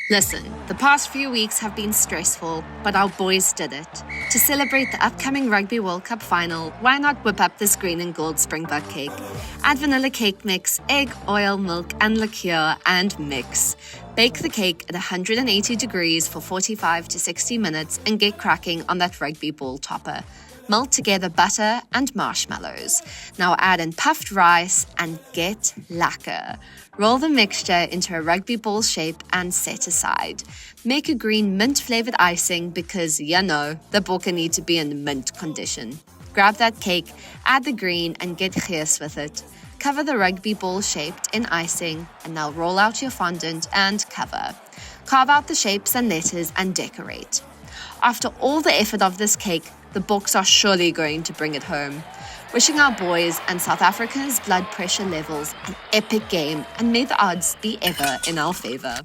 Listen, the past few weeks have been stressful, but our boys did it. To celebrate the upcoming Rugby World Cup final, why not whip up this green and gold springbok cake? Add vanilla cake mix, egg, oil, milk, and liqueur, and mix. Bake the cake at 180 degrees for 45 to 60 minutes and get cracking on that rugby ball topper. Melt together butter and marshmallows. Now add in puffed rice and get lekker. Roll the mixture into a rugby ball shape and set aside. Make a green mint-flavored icing because, the bokke need to be in mint condition. Grab that cake, add the green, and get geus with it. Cover the rugby ball shaped in icing, and now roll out your fondant and cover. Carve out the shapes and letters and decorate. After all the effort of this cake, the Boks are surely going to bring it home. Wishing our boys and South Africa's blood pressure levels an epic game, and may the odds be ever in our favor.